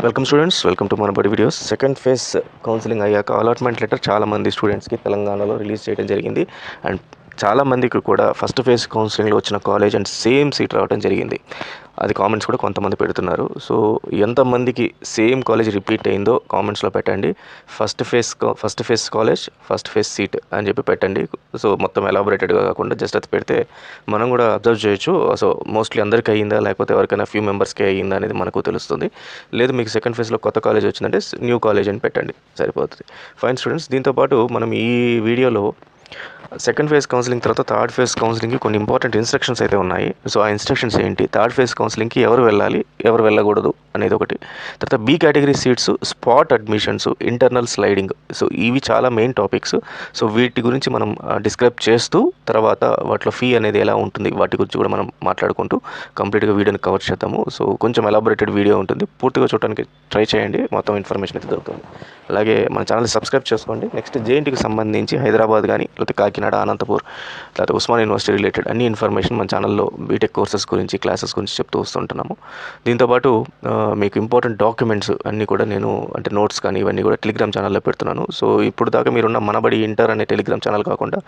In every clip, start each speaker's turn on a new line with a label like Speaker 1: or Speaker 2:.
Speaker 1: Welcome students, welcome to Manabadi videos. Second phase counselling అయ్యాక allotment letter చాలామంది స్టూడెంట్స్కి తెలంగాణలో రిలీజ్ చేయడం జరిగింది. అండ్ చాలామందికి కూడా ఫస్ట్ ఫేజ్ కౌన్సిలింగ్లో వచ్చిన కాలేజ్ అండ్ సేమ్ సీట్ రావడం జరిగింది. అది కామెంట్స్ కూడా కొంతమంది పెడుతున్నారు. సో ఎంతమందికి సేమ్ కాలేజ్ రిపీట్ అయిందో కామెంట్స్లో పెట్టండి. First phase college, first phase seat అని చెప్పి పెట్టండి. సో మొత్తం ఎలాబొరేటెడ్గా కాకుండా జస్ట్ అది పెడితే మనం కూడా అబ్జర్వ్ చేయొచ్చు. సో మోస్ట్లీ అందరికీ అయ్యిందా లేకపోతే ఎవరికైనా ఫ్యూ మెంబర్స్కి అయ్యిందా అనేది మనకు తెలుస్తుంది. లేదు మీకు సెకండ్ ఫేజ్లో కొత్త కాలేజ్ వచ్చిందంటే న్యూ కాలేజ్ అని పెట్టండి, సరిపోతుంది. ఫైన్ స్టూడెంట్స్, దీంతోపాటు మనం ఈ వీడియోలో సెకండ్ ఫేజ్ కౌన్సిలింగ్ తర్వాత థర్డ్ ఫేజ్ కౌన్సిలింగ్కి కొన్ని ఇంపార్టెంట్ ఇన్స్ట్రక్షన్స్ అయితే ఉన్నాయి. సో ఆ ఇన్స్ట్రక్షన్స్ ఏంటి, థర్డ్ ఫేజ్ కౌన్సిలింగ్కి ఎవరు వెళ్ళాలి, ఎవరు వెళ్ళకూడదు అనేది ఒకటి. తర్వాత B category seats, spot admissions, internal sliding. So ఇవి చాలా మెయిన్ టాపిక్స్. సో వీటి గురించి మనం డిస్క్రైబ్ చేస్తూ తర్వాత వాటిలో ఫీ అనేది ఎలా ఉంటుంది వాటి గురించి కూడా మనం మాట్లాడుకుంటూ కంప్లీట్గా వీడియోని కవర్ చేద్దాము. సో కొంచెం ఎలాబొరేటెడ్ వీడియో ఉంటుంది, పూర్తిగా చూడడానికి ట్రై చేయండి, మొత్తం ఇన్ఫర్మేషన్ అయితే దొరుకుతుంది. అలాగే మన ఛానల్ని సబ్స్క్రైబ్ చేసుకోండి. నెక్స్ట్ జేఎన్టీకి సంబంధించి హైదరాబాద్ కానీ లేకపోతే కాకినాడ, అనంతపూర్ లేకపోతే ఉస్మాన్ యూనివర్సిటీ రిలేటెడ్ అన్ని ఇన్ఫర్మేషన్ మన ఛానల్లో బీటెక్ కోర్సెస్ గురించి, క్లాసెస్ గురించి చెప్తూ వస్తుంటున్నాము. దీంతోపాటు మీకు ఇంపార్టెంట్ డాక్యుమెంట్స్ అన్నీ కూడా నేను అంటే నోట్స్ కానీ ఇవన్నీ కూడా టెలిగ్రామ్ ఛానల్లో పెడుతున్నాను. సో ఇప్పుడు దాకా మీరున్న మనబడి ఇంటర్ అనే టెలిగ్రామ్ ఛానల్ కాకుండా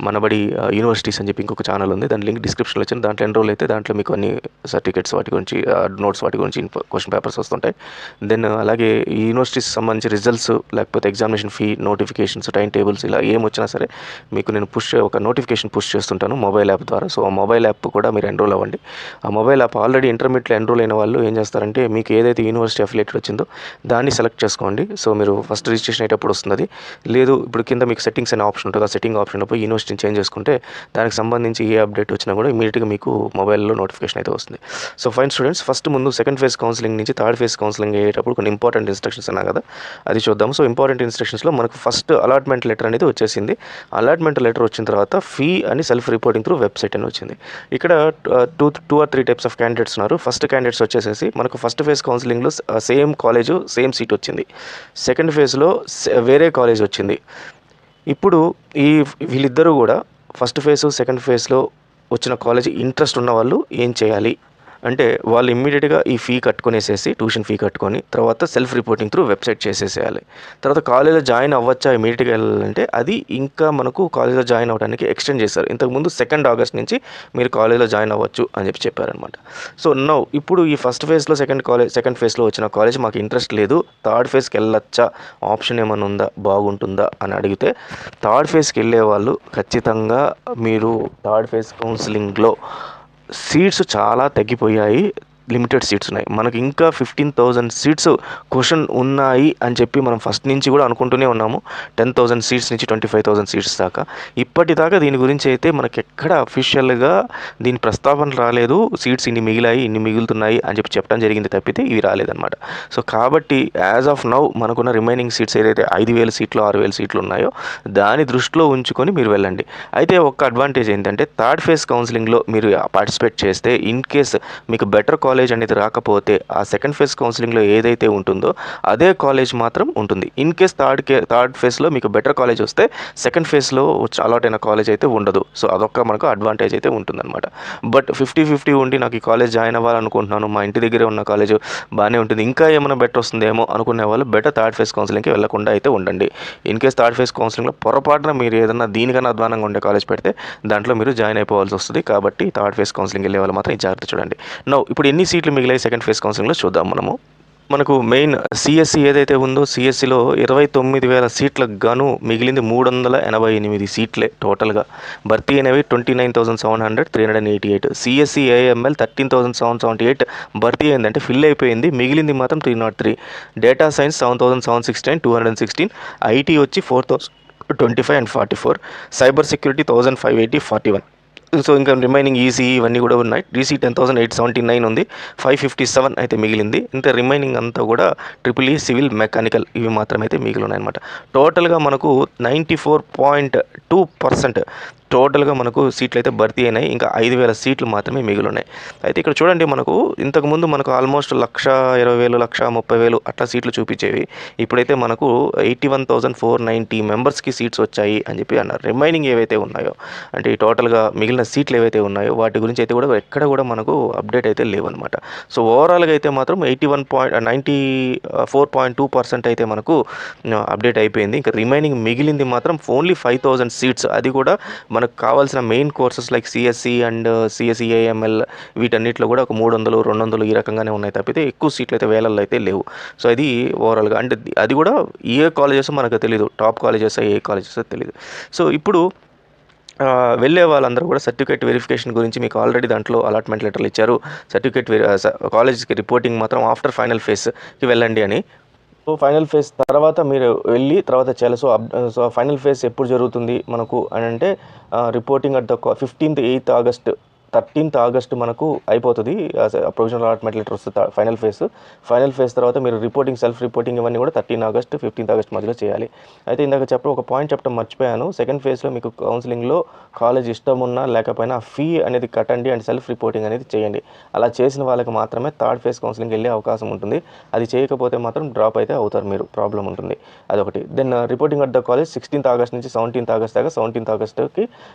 Speaker 1: మనబడి యూనివర్సిటీస్ అని చెప్పి ఇంకొక ఛానల్ ఉంది, దాని లింక్ డిస్క్రిప్షన్లో వచ్చింది. దాంట్లో ఎన్రోల్ అయితే దాంట్లో మీకు అన్ని సర్టిఫికేట్స్ వాటి గురించి, నోట్స్ వాటి గురించి, క్వశ్చన్ పేపర్స్ వస్తుంటాయి. దెన్ అలాగే ఈ యూనివర్సిటీస్ సంబంధించి రిజల్ట్స్ లేకపోతే examination fee notifications, time tables ఇలా ఏం వచ్చినా సరే మీకు నేను ఒక నోటిఫికేషన్ పుష్ చేస్తుంటాను మొబైల్ యాప్ ద్వారా. సో ఆ మొబైల్ యాప్ కూడా మీరు ఎన్రోల్ అవ్వండి. ఆ మొబైల్ యాప్ ఆల్రెడీ ఇంటర్మీడియట్లో ఎన్రోల్ అయిన వాళ్ళు ఏం చేస్తారంటే మీకు ఏదైతే యూనివర్సిటీ అఫిలియేటెడ్ వచ్చిందో దాన్ని సెలెక్ట్ చేసుకోండి. సో మీరు ఫస్ట్ రిజిస్ట్రేషన్ అయ్యేటప్పుడు వస్తుంది. లేదు ఇప్పుడు కింద మీకు సెట్టింగ్స్ అనే ఆప్షన్ ఉంటుంది, ఆ సెట్టింగ్ ఆప్షన్లో పోయి యూనివర్సిటీని చేంజ్ చేసుకుంటే దానికి సంబంధించి ఏ అప్డేట్ వచ్చినా కూడా ఇమీడియట్గా మీకు మొబైల్లో నోటిఫికేషన్ అయితే వస్తుంది. సో ఫైన్ స్టూడెంట్స్, ఫస్ట్ ముందు సెకండ్ ఫేజ్ కౌన్సిలింగ్ నుంచి థర్డ్ ఫేజ్ కౌన్సిలింగ్ అయ్యేటప్పుడు కొన్ని ఇంపార్టెంట్ ఇన్స్ట్రక్షన్స్ అన్నా కదా, అది చూద్దాం. సో ఇంపార్టెంట్ ఇన్స్ట్రక్షన్స్లో మనకు ఫస్ట్ అలాట్మెంట్ లెటర్ అనేది వచ్చేసింది. అలాట్మెంట్ లెటర్ వచ్చిన తర్వాత ఫీ అని సెల్ఫ్ రిపోర్టింగ్ త్రూ వెబ్సైట్ అని వచ్చింది. ఇక్కడ two or three types of candidates ఉన్నారు. ఫస్ట్ క్యాండిడేట్స్ వచ్చేసేసి మనకు ఫస్ట్ ఫేజ్ కౌన్సిలింగ్లో సేమ్ కాలేజు సేమ్ సీట్ వచ్చింది, సెకండ్ ఫేజ్లో వేరే కాలేజ్ వచ్చింది. ఇప్పుడు వీళ్ళిద్దరూ కూడా ఫస్ట్ ఫేజ్ సెకండ్ ఫేజ్లో వచ్చిన కాలేజ్ ఇంట్రెస్ట్ ఉన్న వాళ్ళు ఏం చేయాలి అంటే వాళ్ళు ఇమ్మీడియట్గా ఈ ఫీ కట్టుకునేసేసి ట్యూషన్ ఫీ కట్టుకొని తర్వాత సెల్ఫ్ రిపోర్టింగ్ త్రూ వెబ్సైట్ చేసేసేయాలి. తర్వాత కాలేజ్లో జాయిన్ అవ్వచ్చా ఇమీడియట్గా వెళ్ళాలంటే అది ఇంకా మనకు కాలేజ్లో జాయిన్ అవ్వడానికి ఎక్స్టెండ్ చేశారు. ఇంతకుముందు 2 ఆగస్ట్ నుంచి మీరు కాలేజ్లో జాయిన్ అవ్వచ్చు అని చెప్పారనమాట. సో ఇప్పుడు ఈ ఫస్ట్ ఫేజ్లో సెకండ్ ఫేజ్లో వచ్చిన కాలేజ్ మాకు ఇంట్రెస్ట్ లేదు, థర్డ్ ఫేజ్కి వెళ్ళొచ్చా, ఆప్షన్ ఏమైనా ఉందా, బాగుంటుందా అని అడిగితే థర్డ్ ఫేజ్కి వెళ్ళే వాళ్ళు ఖచ్చితంగా మీరు థర్డ్ ఫేజ్ కౌన్సిలింగ్లో సీట్స్ చాలా తగ్గిపోయాయి, లిమిటెడ్ సీట్స్ ఉన్నాయి. మనకి ఇంకా 15,000 సీట్స్ క్వశ్చన్ ఉన్నాయి అని చెప్పి మనం ఫస్ట్ నుంచి కూడా అనుకుంటూనే ఉన్నాము. 10,000 సీట్స్ నుంచి 25,000 సీట్స్ దాకా. ఇప్పటిదాకా దీని గురించి అయితే మనకి ఎక్కడ అఫీషియల్గా దీని ప్రస్తావన రాలేదు. సీట్స్ ఇన్ని మిగిలాయి, ఇన్ని మిగులుతున్నాయి అని చెప్పడం జరిగింది తప్పితే ఇవి రాలేదన్నమాట. సో కాబట్టి యాజ్ ఆఫ్ నౌ మనకున్న రిమైనింగ్ సీట్స్ ఏదైతే 5,000 సీట్లు 6,000 సీట్లు ఉన్నాయో దాన్ని దృష్టిలో ఉంచుకొని మీరు వెళ్ళండి. అయితే ఒక అడ్వాంటేజ్ ఏంటంటే థర్డ్ ఫేజ్ కౌన్సిలింగ్లో మీరు పార్టిసిపేట్ చేస్తే ఇన్ కేస్ మీకు బెటర్ కాలేజ్ అనేది రాకపోతే ఆ సెకండ్ ఫేజ్ కౌన్సిలింగ్లో ఏదైతే ఉంటుందో అదే కాలేజ్ మాత్రం ఉంటుంది. ఇన్ కేస్ థర్డ్ ఫేజ్లో మీకు బెటర్ కాలేజ్ వస్తే సెకండ్ ఫేజ్లో అలాట్ అయిన కాలేజ్ అయితే ఉండదు. సో అదొక మనకు అడ్వాంటేజ్ అయితే ఉంటుందన్నమాట. బట్ 50-50 ఉండి నాకు ఈ కాలేజ్ జాయిన్ అవ్వాలనుకుంటున్నాను, మా ఇంటి దగ్గరే ఉన్న కాలేజ్ బాగానే ఉంటుంది, ఇంకా ఏమైనా బెటర్ వస్తుందేమో అనుకునే వాళ్ళు బెటర్ థర్డ్ ఫేజ్ కౌన్సిలింగ్కి వెళ్ళకుండా అయితే ఉండండి. ఇన్ కేస్ థర్డ్ ఫేజ్ కౌన్సిలింగ్లో పొరపాటున మీరు ఏదైనా దీనికన్నా అధ్వానంగా ఉండే కాలేజ్ పెడితే దాంట్లో మీరు జాయిన్ అయిపోవాల్సి వస్తుంది. కాబట్టి థర్డ్ ఫేజ్ కౌన్సిలింగ్ వెళ్ళే వాళ్ళు మాత్రం ఈ జాగ్రత్త చూడండి. ఇప్పుడు ఎన్ని సీట్లు మిగిలాయి సెకండ్ ఫేజ్ కౌన్సిలింగ్లో చూద్దాం. మనకు మెయిన్ సిఎస్సి ఏదైతే ఉందో సిఎస్సిలో 29,000 సీట్లకు గాను మిగిలింది 388 సీట్లే టోటల్గా. భర్తీ అయినవి 29,700, 388. సిఎస్సి ఏఎంఎల్ 13,778 భర్తీ అయిందంటే ఫిల్ అయిపోయింది, మిగిలింది మాత్రం 303. Data science 7,769, 216. ఐటీ వచ్చి 4,025 and 44. Cyber security 1,580, 41. సో ఇంకా రిమైనింగ్ ఈసీ ఇవన్నీ కూడా ఉన్నాయి. ఈసీ 10,879 ఉంది, 557 అయితే మిగిలింది. ఇంత రిమైనింగ్ అంతా కూడా ట్రిపుల్ ఈ, సివిల్, మెకానికల్ ఇవి మాత్రమైతే మిగిలి ఉన్నాయన్నమాట. టోటల్గా మనకు 94.2% టోటల్గా మనకు సీట్లు అయితే భర్తీ అయినాయి. ఇంకా 5,000 సీట్లు మాత్రమే మిగిలి ఉన్నాయి. అయితే ఇక్కడ చూడండి, మనకు ఇంతకుముందు మనకు ఆల్మోస్ట్ 1,20,000 1,30,000 అట్లా సీట్లు చూపించేవి. ఇప్పుడైతే మనకు 81,490 మెంబర్స్కి సీట్స్ వచ్చాయి అని చెప్పి అన్నారు. రిమైనింగ్ ఏవైతే ఉన్నాయో, అంటే ఈ టోటల్గా మిగిలిన సీట్లు ఏవైతే ఉన్నాయో వాటి గురించి అయితే కూడా ఎక్కడ కూడా మనకు అప్డేట్ అయితే లేవన్నమాట. సో ఓవరాల్గా అయితే మాత్రం 94.2% అయితే మనకు అప్డేట్ అయిపోయింది. ఇంకా రిమైనింగ్ మిగిలింది మాత్రం ఓన్లీ 5,000 సీట్స్. అది కూడా మనకు కావాల్సిన main courses like CSC and CSC AML వీటన్నిటిలో కూడా ఒక 300, 200 ఈ రకంగానే ఉన్నాయి తప్పితే ఎక్కువ సీట్లు అయితే వేలల్లో అయితే లేవు. సో అది ఓవరాల్గా, అంటే అది కూడా ఏ కాలేజెస్ మనకు తెలియదు, టాప్ కాలేజెస్ ఏ కాలేజెస్ తెలియదు. సో ఇప్పుడు వెళ్ళే వాళ్ళందరూ కూడా సర్టిఫికేట్ వెరిఫికేషన్ గురించి మీకు ఆల్రెడీ దాంట్లో అలాట్మెంట్ లెటర్లు ఇచ్చారు. సర్టిఫికేట్ కాలేజ్కి రిపోర్టింగ్ మాత్రం ఆఫ్టర్ ఫైనల్ ఫేజ్కి వెళ్ళండి అని. సో ఫైనల్ ఫేజ్ తర్వాత మీరు వెళ్ళి తర్వాత చేయాలి. సో ఫైనల్ ఫేజ్ ఎప్పుడు జరుగుతుంది మనకు అని అంటే reporting at the 15th, 8th August, 13th August మనకు అయిపోతుంది. ప్రొవిజనల్ అలాట్మెంట్ లెటర్ వస్తుంది ఫైనల్ ఫేజ్ తర్వాత మీరు రిపోర్టింగ్, సెల్ఫ్ రిపోర్టింగ్ ఇవన్నీ కూడా 13 August, 15th August మధ్యలో చేయాలి. అయితే ఇందాక ఒక పాయింట్ చెప్పడం మర్చిపోయాను. సెకండ్ ఫేజ్లో మీకు కౌన్సిలింగ్లో కాలేజ్ ఇష్టం ఉన్నా లేకపోయినా ఫీ అనేది కట్టండి అండ్ సెల్ఫ్ రిపోర్టింగ్ అనేది చేయండి. అలా చేసిన వాళ్ళకి మాత్రమే థర్డ్ ఫేజ్ కౌన్సిలింగ్ వెళ్ళే అవకాశం ఉంటుంది. అది చేయకపోతే మాత్రం డ్రాప్ అయితే అవుతారు, మీరు ప్రాబ్లం ఉంటుంది. అదొకటి. Then reporting at the college 16th August నుంచి 17th August దాకా. 17th Augustకి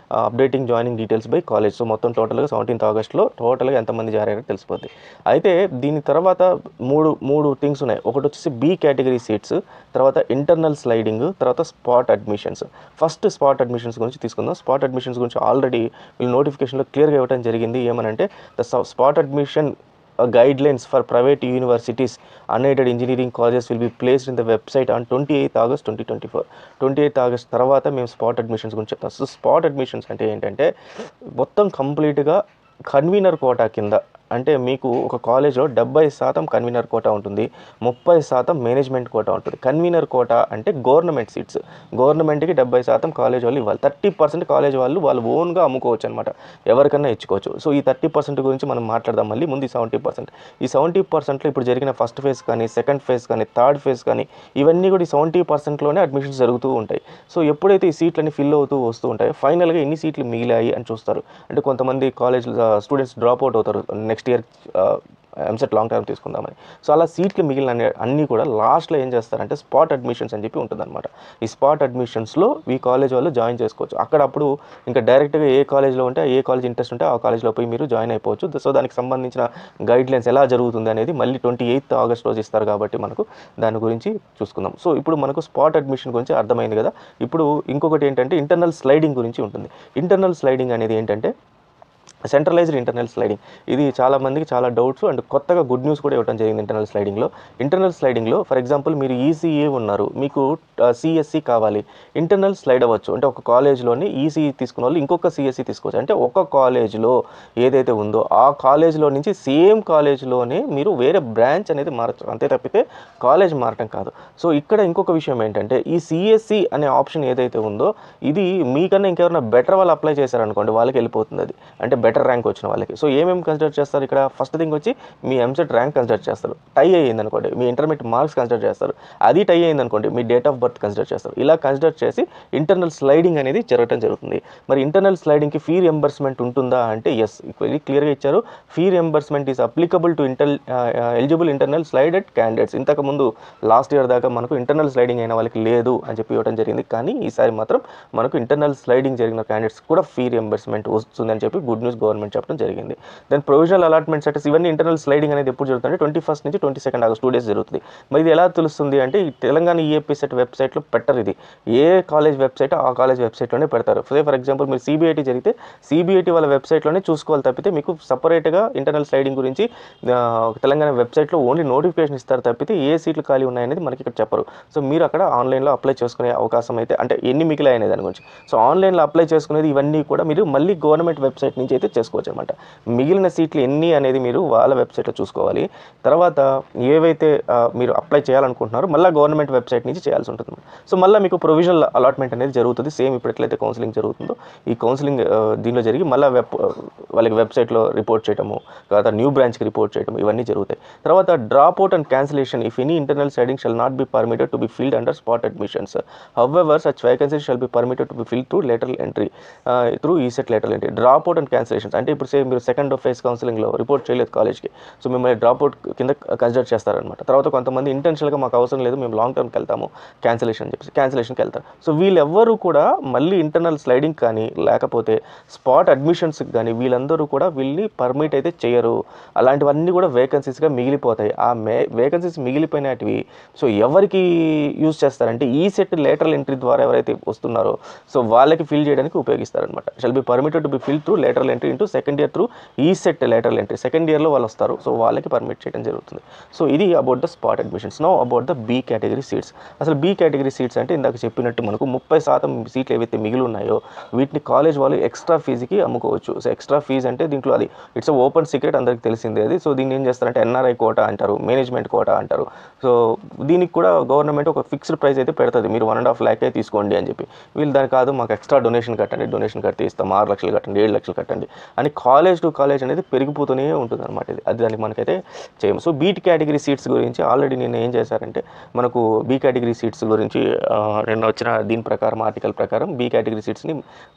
Speaker 1: updating joining details by college. So మొత్తం టోటల్గా 17th Augustలో టోటల్గా ఎంతమంది జారారో తెలిసిపోద్ది. అయితే దీని తర్వాత మూడు థింగ్స్ ఉన్నాయి. ఒకటి వచ్చేసి బి కేటగిరీ సీట్స్, తర్వాత ఇంటర్నల్ స్లైడింగ్, తర్వాత spot admissions. First spot admissions గురించి తీసుకుందాం. స్పాట్ అడ్మిషన్స్ గురించి ఆల్రెడీ వీళ్ళు నోటిఫికేషన్లో క్లియర్గా ఇవ్వడం జరిగింది. ఏమనంటే the spot admission guidelines for private universities, unaided engineering colleges will be placed in the website on 28th August 2024. 28th August తర్వాత మేము స్పాట్ అడ్మిషన్స్ గురించి చెప్తాం. సో స్పాట్ అడ్మిషన్స్ అంటే ఏంటంటే మొత్తం కంప్లీట్గా కన్వీనర్ కోటా కింద, అంటే మీకు ఒక కాలేజ్లో 70% కన్వీనర్ కోటా ఉంటుంది, 30% మేనేజ్మెంట్ కోటా ఉంటుంది. కన్వీనర్ కోటా అంటే గవర్నమెంట్ సీట్స్, గవర్నమెంట్కి 70% కాలేజ్ వాళ్ళు ఇవ్వాలి. 30% కాలేజ్ వాళ్ళు ఓన్గా అమ్ముకోవచ్చు అనమాట, ఎవరికన్నా ఇచ్చుకోవచ్చు. సో ఈ 30% గురించి మనం మాట్లాడదాం. మళ్ళీ ముందు ఈ 70%. ఈ 70%లో ఇప్పుడు జరిగిన ఫస్ట్ ఫేజ్ కానీ, సెకండ్ ఫేజ్ కానీ, థర్డ్ ఫేజ్ కానీ ఇవన్నీ కూడా ఈ 70%లోనే అడ్మిషన్స్ జరుగుతూ ఉంటాయి. సో ఎప్పుడైతే ఈ సీట్లన్నీ ఫిల్ అవుతూ వస్తూ ఉంటాయో ఫైనల్గా ఎన్ని సీట్లు మిగిలాయి అని చూస్తారు. అంటే కొంతమంది కాలేజ్ స్టూడెంట్స్ డ్రాప్ అవుట్ అవుతారు next year EAMCET long term తీసుకుందామని. సో అలా సీట్లు మిగిలిన అన్నీ కూడా లాస్ట్లో ఏం చేస్తారంటే స్పాట్ అడ్మిషన్స్ అని చెప్పి ఉంటుందన్నమాట. ఈ స్పాట్ అడ్మిషన్స్లో ఈ కాలేజ్ వాళ్ళు జాయిన్ చేసుకోవచ్చు. అప్పుడు ఇంకా డైరెక్ట్గా ఏ కాలేజ్లో ఉంటే ఏ కాలేజ్ ఇంట్రెస్ట్ ఉంటే ఆ కాలేజ్లో పోయి మీరు జాయిన్ అయిపోవచ్చు. సో దానికి సంబంధించిన గైడ్లైన్స్ ఎలా జరుగుతుంది అనేది మళ్ళీ 28th August రోజు ఇస్తారు కాబట్టి మనకు దాని గురించి చూసుకుందాం. సో ఇప్పుడు మనకు స్పాట్ అడ్మిషన్ గురించి అర్థమైంది కదా. ఇప్పుడు ఇంకొకటి ఏంటంటే ఇంటర్నల్ స్లైడింగ్ గురించి ఉంటుంది. ఇంటర్నల్ స్లైడింగ్ అనేది ఏంటంటే సెంట్రలైజ్డ్ ఇంటర్నల్ స్లైడింగ్. ఇది చాలామందికి చాలా డౌట్స్ అండ్ కొత్తగా గుడ్ న్యూస్ కూడా ఇవ్వడం జరిగింది. ఇంటర్నల్ స్లైడింగ్లో ఫర్ ఎగ్జాంపుల్ మీరు ఈసీఏ ఉన్నారు, మీకు సిఎస్సి కావాలి, ఇంటర్నల్ స్లైడ్ అవ్వచ్చు. అంటే ఒక కాలేజ్లోని ఈసీఈ తీసుకున్న వాళ్ళు ఇంకొక సిఎస్సి తీసుకోవచ్చు. అంటే ఒక కాలేజ్లో ఏదైతే ఉందో ఆ కాలేజ్లో నుంచి సేమ్ కాలేజ్లోనే మీరు వేరే బ్రాంచ్ అనేది మారచ్చు, అంతే తప్పితే కాలేజ్ మారటం కాదు. సో ఇక్కడ ఇంకొక విషయం ఏంటంటే ఈ సిఎస్సి అనే ఆప్షన్ ఏదైతే ఉందో ఇది మీకన్నా ఇంకెవరైనా బెటర్ వాళ్ళు అప్లై చేశారనుకోండి, వాళ్ళకి వెళ్ళిపోతుంది అది, అంటే బెటర్ ర్యాంక్ వచ్చిన వాళ్ళకి. సో ఏమేమి కన్సిడర్ చేస్తారు ఇక్కడ? ఫస్ట్ థింగ్ వచ్చి మీ ఎంసెట్ ర్యాంక్ కన్సిడర్ చేస్తారు, టై అయ్యింది అనుకోండి మీ ఇంటర్మీడియట్ మార్క్స్ కన్సిడర్ చేస్తారు, అది టై అయ్యింది అనుకోండి మీ డేట్ ఆఫ్ బర్త్ కన్సిడర్ చేస్తారు. ఇలా కన్సిడర్ చేసి ఇంటర్నల్ స్లైడింగ్ అనేది జరగడం జరుగుతుంది. మరి ఇంటర్నల్ స్లైడింగ్కి ఫీ రియంబర్స్మెంట్ ఉంటుందా అంటే ఎస్, వెరీ క్లియర్గా ఇచ్చారు. Fee reimbursement is applicable to eligible internal slided candidates. ఇంతకుముందు లాస్ట్ ఇయర్ దాకా మనకు ఇంటర్నల్ స్లైడింగ్ అయిన వాళ్ళకి లేదు అని చెప్పి ఇవ్వడం జరిగింది. కానీ ఈసారి మాత్రం మనకు ఇంటర్నల్ స్లైడింగ్ జరిగిన క్యాండిడేట్స్ కూడా ఫీ రియంబర్స్మెంట్ వస్తుందని చెప్పి గుడ్ న్యూస్ గవర్నమెంట్ చెప్పడం జరిగింది. దెన్ ప్రొవిజనల్ అలాట్మెంట్ స్టేటస్, ఇవన్నీ ఇంటర్నల్ స్లైడింగ్ అనేది ఎప్పుడు జరుగుతుంది? 21st నుంచి 22nd August 2 days జరుగుతుంది. మరి ఇది ఎలా తెలుస్తుంది అంటే ఈ తెలంగాణ ఈఏపీ సెట్ వెబ్సైట్లో పెట్టరు. ఇది ఏ కాలేజ్ వెబ్సైట్ ఆ కాలేజ్ వెబ్సైట్లోనే పెడతారు. ఫర్ ఎగ్జాంపుల్ మీరు సిబిఐటీ జరిగితే సిబిఐటీ వాళ్ళ వెబ్సైట్లోనే చూసుకోవాలి తప్పితే మీకు సపరేట్గా ఇంటర్నల్ స్లైడింగ్ గురించి తెలంగాణ వెబ్సైట్లో ఓన్లీ నోటిఫికేషన్ ఇస్తారు తప్పితే ఏ సీట్లు ఖాళీ ఉన్నాయనేది మనకి ఇక్కడ చెప్పరు. సో మీరు అక్కడ ఆన్లైన్లో అప్లై చేసుకునే అవకాశం అయితే, అంటే ఎన్ని మిగిలాయి అనే దాని గురించి సో ఆన్లైన్లో అప్లై చేసుకునేది ఇవన్నీ కూడా మీరు మళ్ళీ గవర్నమెంట్ వెబ్సైట్ నుంచి అయితే చేసుకోవచ్చు అనమాట. మిగిలిన సీట్లు ఎన్ని అనేది మీరు వాళ్ళ వెబ్సైట్లో చూసుకోవాలి. తర్వాత ఏవైతే మీరు అప్లై చేయాలనుకుంటున్నారో మళ్ళీ గవర్నమెంట్ వెబ్సైట్ నుంచి చేయాల్సి ఉంటుంది. సో మళ్ళీ మీకు ప్రొవిజనల్ అలాట్మెంట్ అనేది జరుగుతుంది. సేమ్ ఇప్పుడు ఎట్లయితే కౌన్సిలింగ్ జరుగుతుందో ఈ కౌన్సిలింగ్ దీనిలో జరిగి మళ్ళీ వాళ్ళకి వెబ్సైట్లో రిపోర్ట్ చేయడము, తర్వాత న్యూ బ్రాంచ్కి రిపోర్ట్ చేయడం, ఇవన్నీ జరుగుతాయి. తర్వాత drop out and cancellation if any internal sliding shall not be permitted to be filled under spot admissions. However such vacancies shall be permitted to be filled through lateral entry through ECET lateral entry. Drop out and cancellations అంటే ఇప్పుడు same మీరు second phase కౌన్సిలింగ్లో report చేయలేదు కాలేజ్కి, so మిమ్మల్ని drop out కింద consider చేస్తారనమాట. తర్వాత కొంతమంది ఇంటెన్షనల్గా మాకు అవసరం లేదు, మేము లాంగ్ టర్మ్కి వెళ్తాము క్యాన్సిలేషన్ అని చెప్పేసి క్యాన్సిలేషన్కి వెళ్తారు. సో వీళ్ళెవ్వరూ కూడా మళ్ళీ ఇంటర్నల్ స్లైడింగ్ కానీ లేకపోతే స్పాట్ అడ్మిషన్స్కి కానీ వీళ్ళందరూ కూడా వీళ్ళని పర్మిట్ అయితే చేయరు. అలాంటివన్నీ కూడా వేకెన్సీస్గా మిగిలిపోతాయి. ఆ వేకెన్సీస్ మిగిలిపోయినటివి సో ఎవరికి యూజ్ చేస్తారంటే ఈ సెట్ లేటరల్ ఎంట్రీ ద్వారా ఎవరైతే వస్తున్నారో సో వాళ్ళకి ఫిల్ చేయడానికి ఉపయోగిస్తారనమాట. Shall be permitted to be fill through lateral entry into second year through ECET lateral entry. Second ఇయర్లో వాళ్ళు వస్తారు, సో వాళ్ళకి పర్మిట్ చేయడం జరుగుతుంది. సో ఇది about the spot admissions. Now about the B category seats. అసలు B category seats అంటే ఇందాక చెప్పినట్టు మనకు 30% సీట్లు ఏవైతే మిగిలి ఉన్నాయో వీటిని కాలేజ్ వాళ్ళు ఎక్స్ట్రా ఫీజుకి అమ్ముకోవచ్చు. సో ఎక్స్ట్రా ఫీజు అంటే దీంట్లో అది ఇట్స్ ఓపెన్ సీక్రెట్, అందరికి తెలిసిందే అది. సో దీన్ని ఏం చేస్తారంటే ఎన్ఆర్ఐ కోటా అంటారు, మేనేజ్మెంట్ కోటా అంటారు. సో దీనికి కూడా గవర్నమెంట్ ఒక ఫిక్స్డ్ ప్రైస్ అయితే పెడుతుంది, మీరు 1.5 lakh తీసుకోండి అని చెప్పి. వీళ్ళు దాని కాదు మాకు ఎక్స్ట్రా డొనేషన్ కట్టండి, డొనేషన్ కడితే ఇస్తాం, 6 లక్షలు కట్టండి, 7 లక్షలు కట్టండి అని కాలేజ్ టు కాలేజ్ అనేది పెరిగిపోతూనే ఉంటుంది అనమాట. అది దానికి మనకైతే చేయము. సో బీ కేటగిరీ సీట్స్ గురించి ఆల్రెడీ నేను ఏం చేశారంటే మనకు బీ కేటగిరీ సీట్స్ గురించి నిన్న వచ్చిన దీని ప్రకారం ఆర్టికల్ ప్రకారం బీ కేటగిరీ సీట్స్ని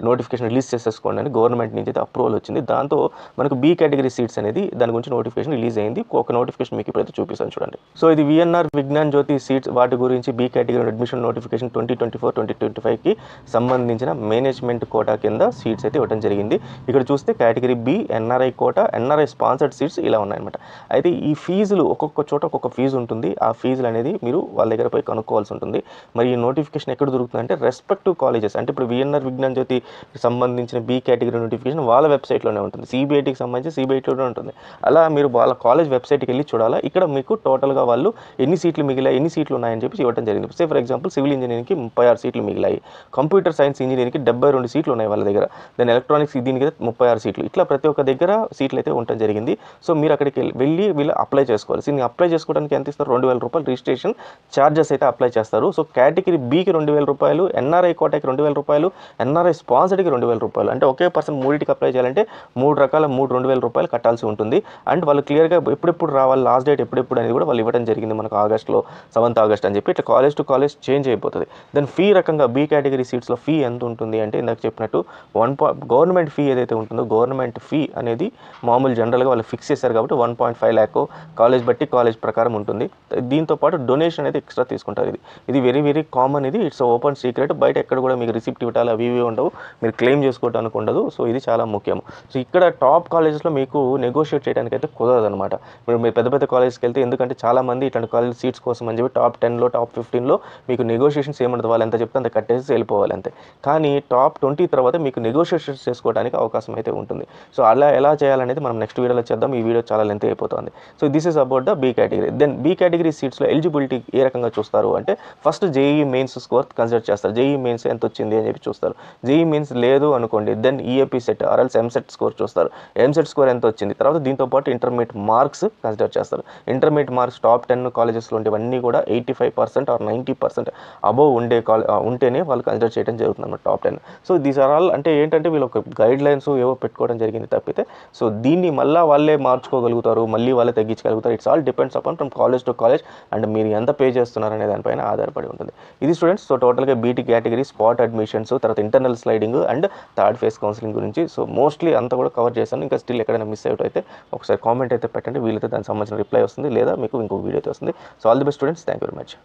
Speaker 1: నోటిఫికేషన్ రిలీజ్ చేసేసుకోండి అని గవర్నమెంట్ నుంచి అయితే అప్రూవల్ వచ్చింది. దాంతో మనకు బీ కేటగిరీ సీట్స్ అనేది దాని గురించి నోటిఫికేషన్ రిలీజ్ అయింది. ఒక నోటిఫికేషన్ మీకు ఇప్పుడైతే చూపిస్తాను చూడండి. సో ఇది విఎన్ఆర్ విజ్ఞాన్ జ్యోతి సీట్స్ వాటి గురించి బీ కేటగిరీ అడ్మిషన్ నోటిఫికేషన్ 2024-2025కి సంబంధించిన మేనేజ్మెంట్ కోటా కింద సీట్స్ అయితే ఇవ్వడం జరిగింది. ఇక్కడ చూస్తే category B NRI quota, NRI sponsored seats ఇలా ఉన్నాయన్నమాట. అయితే ఈ ఫీజులు ఒక్కొక్క చోట ఒక్కొక్క ఫీజు ఉంటుంది. ఆ ఫీజులు అనేది మీరు వాళ్ళ దగ్గర పోయి కనుక్కోవాల్సి ఉంటుంది. మరి ఈ నోటిఫికేషన్ ఎక్కడ దొరుకుతుంది అంటే రెస్పెక్టివ్ కాలేజెస్ అంటే ఇప్పుడు విఎన్ఆర్ విజ్ఞాన్ జ్యోతి సంబంధించిన బీ కేటగిరీ నోటిఫికేషన్ వాళ్ళ వెబ్సైట్లోనే ఉంటుంది, సిబిఐటికి సంబంధించి సిబిఐటీలోనే ఉంటుంది. అలా మీరు వాళ్ళ కాలేజ్ వెబ్సైట్కి వెళ్ళి చూడాలా. ఇక్కడ మీకు టోటల్గా వాళ్ళు ఎన్ని సీట్లు మిగిలాయి, ఎన్ని సీట్లు ఉన్నాయని చెప్పి ఇవ్వడం జరిగింది. సే ఫర్ ఎగ్జాంపుల్ సివిల్ ఇంజనీరింగ్కి 36 సీట్లు మిగిలాయి, కంప్యూటర్ సైన్స్ ఇంజనీరింగ్కి 72 సీట్లు ఉన్నాయి వాళ్ళ దగ్గర, దెన్ ఎలక్ట్రానిక్స్ దీనికి 36 సీట్లు, ఇట్లా ప్రతి ఒక్క దగ్గర సీట్లు అయితే ఉండడం జరిగింది. సో మీరు అక్కడికి వెళ్ళి వీళ్ళు అప్లై చేసుకోవాలి. దీన్ని అప్లై చేసుకోవడానికి ఎంత ఇస్తారు? 2,000 రూపాయలు రిజిస్ట్రేషన్ ఛార్జెస్ అయితే అప్లై చేస్తారు. సో కేటగిరీ బీకి 2,000 రూపాయలు, ఎన్ఆర్ఐ కోటాకి 2,000 రూపాయలు, ఎన్ఆర్ఐ స్పాన్సర్డ్కి 2,000 రూపాయలు. అంటే ఒకే పర్సన్ మూడింటికి అప్లై చేయాలంటే 2,000 రూపాయలు కట్టాల్సి ఉంటుంది. అండ్ వాళ్ళు క్లియర్గా ఎప్పుడెప్పుడు రావాలి, లాస్ట్ డేట్ ఎప్పుడెప్పుడు అనేది కూడా వాళ్ళు ఇవ్వడం జరిగింది మనకు ఆగస్ట్లో 7th ఆగస్ట్ అని చెప్పి. ఇట్లా కాలేజ్ టు కాలేజ్ చేంజ్ అయిపోతుంది. దెన్ ఫీ రకంగా బీ కేటగిరీ సీట్స్లో ఫీ ఎంత ఉంటుంది అంటే ఇందాక చెప్పినట్టు గవర్నమెంట్ ఫీ ఏదైతే ఉంటుందో గవర్నమెంట్ ఫీ అనేది మామూలు జనరల్గా వాళ్ళు ఫిక్స్ చేశారు కాబట్టి 1.5 lakh కాలేజ్ బట్టి కాలేజ్ ప్రకారం ఉంటుంది. దీంతో పాటు డొనేషన్ అనేది ఎక్స్ట్రా తీసుకుంటారు. ఇది వెరీ వెరీ కామన్. ఇది ఇట్స్ ఓపెన్ సీక్రెట్, బయట ఎక్కడ కూడా మీకు రిసిప్ట్ ఇవ్వటాలు అవి ఇవి ఉండవు, మీరు క్లెయిమ్ చేసుకోవడానికి ఉండదు. సో ఇది చాలా ముఖ్యం. సో ఇక్కడ టాప్ కాలేజెస్లో మీకు నెగోషియేట్ చేయడానికి అయితే కుదరదు అనమాట. మీరు పెద్ద పెద్ద కాలేజ్కి వెళ్తే, ఎందుకంటే చాలామంది ఇట్లాంటి కాలేజ్ సీట్స్ కోసం అని చెప్పి టాప్ 10లో టాప్ 15లో మీకు నెగోషియేషన్స్ ఏముండదు, వాళ్ళు ఎంత చెప్తే అంత కట్టేసి వెళ్ళిపోవాలి అంతే. కానీ టాప్ 20 తర్వాత మీకు నెగోషియేషన్స్ చేసుకోవడానికి అవకాశం అయితే ఉంటుంది. సో అలా ఎలా చేయాలనేది మనం నెక్స్ట్ వీడియోలో చేద్దాం. ఈ వీడియో చాలా లెంత్ అయిపోతుంది. So this is about the B category. Then B category సీట్స్లో ఎలిజిబిలిటీ ఏ రకంగా చూస్తారు అంటే first JEE mains score consider చేస్తారు. జేఈ మెయిన్స్ ఎంత వచ్చింది అని చెప్పి చూస్తారు. జేఈ మెయిన్స్ లేదు అనుకోండి, దెన్ ఈఏపీ సెట్ ఆర్ఎల్స్ ఎంసెట్ స్కోర్ చూస్తారు. ఎంసెట్ స్కోర్ ఎంత వచ్చింది, తర్వాత దీంతో పాటు ఇంటర్మీడియట్ మార్క్స్ కన్సిడర్ చేస్తారు. ఇంటర్మీడియట్ మార్క్స్ టాప్ 10 కాలేజెస్లో ఉండేవన్నీ కూడా 85% ఆర్ 90% అబోవ్ ఉంటేనే వాళ్ళు కన్సిడర్ చేయడం జరుగుతుంది అన్నమాట top 10. So these are all అంటే ఏంటంటే వీళ్ళు ఒక గైడ్ లైన్స్ ఏవో పెట్టుకోవడం జరిగింది తప్పితే సో దీన్ని మళ్ళీ వాళ్ళే మార్చుకోగలుగుతారు, మళ్ళీ వాళ్ళే తగ్గించగలుగుతారు. It's all depends upon from college to college and మీరు ఎంత పే చేస్తున్నారు అనే దానిపైన ఆధారపడి ఉంటుంది. ఇది స్టూడెంట్స్. సో టోటల్గా బీటీ కేటగిరీ, స్పాట్ అడ్మిషన్స్, తర్వాత internal sliding and third phase counselling గురించి సో మోస్ట్లీ అంతా కూడా కవర్ చేశాను. ఇంకా స్టిల్ ఎక్కడైనా మిస్ అవుట్ అయితే ఒకసారి కామెంట్ అయితే పెట్టండి, వీలైతే దానికి సంబంధించిన రిప్లై వస్తుంది, లేదా మీకు ఇంకో వీడియో అయితే వస్తుంది. So all the best students, thank you very much.